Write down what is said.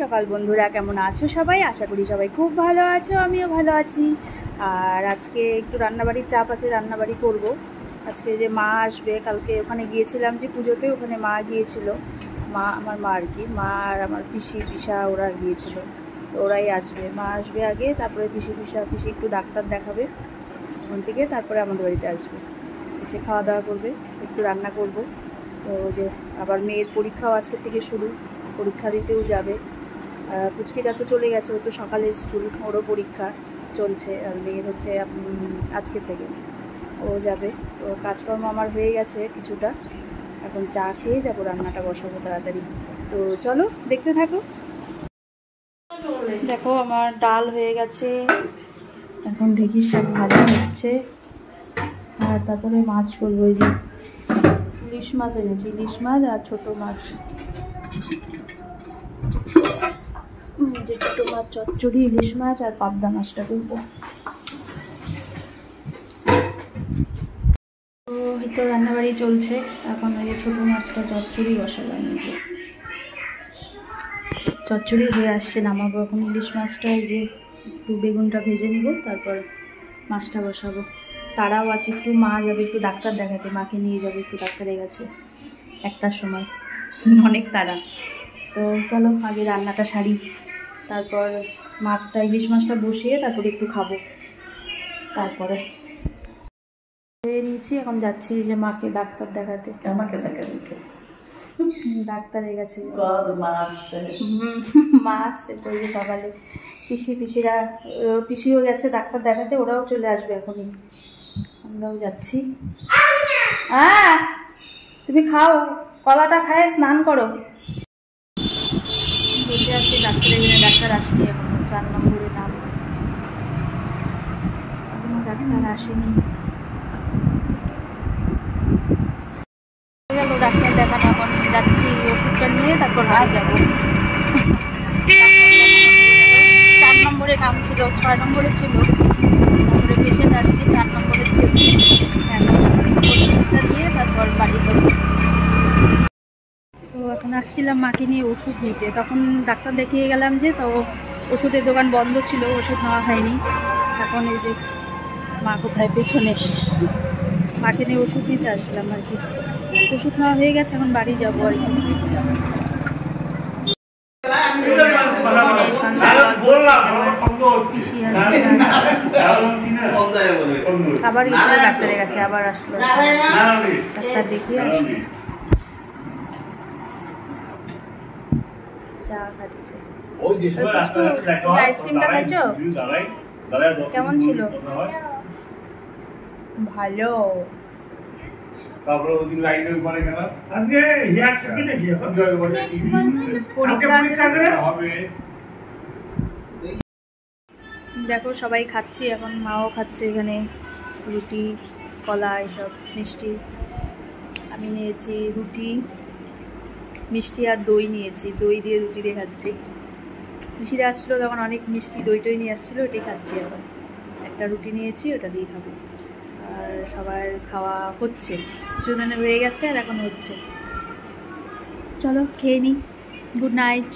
সকাল বন্ধুরা, কেমন আছো সবাই? আশা করি সবাই খুব ভালো আছো, আমিও ভালো আছি। আর আজকে একটু রান্নাবাড়ির চাপ আছে, রান্নাবাড়ি করব। আজকে যে মা আসবে, কালকে ওখানে গিয়েছিলাম যে পুজোতে, ওখানে মা গিয়েছিল, আমার মা আর কি, মা আর আমার পিসা ওরা গিয়েছিল, তো ওরাই আসবে। মা আসবে আগে, তারপরে পিসি একটু ডাক্তার দেখাবে ওখান থেকে, তারপরে আমাদের বাড়িতে আসবে, এসে খাওয়া দাওয়া করবে, একটু রান্না করব। তো যে আবার মেয়ের পরীক্ষাও আজকের থেকে শুরু, পরীক্ষা দিতেও যাবে। পুচকিটা তো চলে গেছে, ও তো সকালের স্কুল, ওরও পরীক্ষা চলছে, আর মেয়ের হচ্ছে আজকের থেকে ও যাবে। তো কাজকর্ম আমার হয়ে গেছে কিছুটা, এখন চা খেয়ে যাবো, রান্নাটা বসাবো তাড়াতাড়ি। তো চলো দেখতে থাকো। দেখো আমার ডাল হয়ে গেছে, এখন ঢেঁকির শাক ভাজা হচ্ছে, আর তারপরে মাছ করবো। এই যে ইলিশ মাছ এনেছি, ইলিশ মাছ আর ছোটো মাছ, যে ছোটো মাছ চচ্চড়ি, ইলিশ মাছ আর পাবদা মাছটা করবো। তো এই তো রান্নাবাড়ি চলছে এখন। ওই যে ছোটো মাছটা চচ্চড়ি বসালাম, এই যে চচ্চড়ি হয়ে আসছে, নামাবো এখন ইলিশ মাছটা। এই যে একটু বেগুনটা ভেজে নিব, তারপর মাছটা বসাবো। তারাও আছে একটু, মা যাবে একটু ডাক্তার দেখাতে, মাকে নিয়ে যাবে একটু ডাক্তারের কাছে 1টার সময়, অনেক তাড়া। তো চলো আগে রান্নাটা সারি, তারপর মাছটা, ইলিশ মাছটা বসিয়ে তারপরে একটু খাবো। তারপরে নিয়েছি, এখন যাচ্ছি যে মাকে ডাক্তার দেখাতে। আমাকে দেখাতে ডাক্তারের কাছে মা আসছে তো, যে সকালে পিসিও গেছে ডাক্তার দেখাতে, ওরাও চলে আসবে এখনই, আমরাও যাচ্ছি। হ্যাঁ তুমি খাও, কলাটা খায় স্নান করো। বসে আছি ডাক্তারের জন্য, ডাক্তার আসেনি এখন, 4 নম্বরে নাম, এখনো ডাক্তার আসেনি। গেল ডাক্তার দেখানো, এখন যাচ্ছি ওষুধটা নিয়ে, তারপর বাড়ি যাবো। 4 নম্বরে নাম ছিল, 6 নম্বরে ছিল, তারপরে পেশেন্ট আসেনি, 4 নম্বরে দিয়েছি, ওষুধটা নিয়ে তারপর বাড়ি যাবো। তো এখন আসছিলাম মাকে নিয়ে ওষুধ নিতে, তখন ডাক্তার দেখিয়ে গেলাম যে, তো ওষুধের দোকান বন্ধ ছিল, ওষুধ নেওয়া হয়নি। এখন এই যে মা কোথায়, পেছনে, মাকে নিয়ে ওষুধ নিতে আসলাম আর কি। ওষুধ নেওয়া হয়ে গেছে, এখন বাড়ি যাবো আর কি। আবার গেছিল ডাক্তারের কাছে, আবার আসলো, ডাক্তার দেখিয়ে আসলো, চা খাচ্ছে। আইসক্রিমটা খাইছো? কেমন ছিল? ভালো। দেখো সবাই খাচ্ছি এখন, মাও খাচ্ছে এখানে, রুটি কলা এসব মিষ্টি। আমি নিয়েছি রুটি মিষ্টি আর দই নিয়েছি, দই দিয়ে রুটি দিয়ে খাচ্ছি। মিষ্টিটা আসছিলো তখন অনেক মিষ্টি, দই নিয়ে আসছিলো, ওটাই খাচ্ছি। এখন একটা রুটি নিয়েছি, ওটা দিয়ে খাবো। আর সবার খাওয়া হচ্ছে, কিছুদিনে হয়ে গেছে আর এখন হচ্ছে। চলো খেয়ে নিই, গুড নাইট।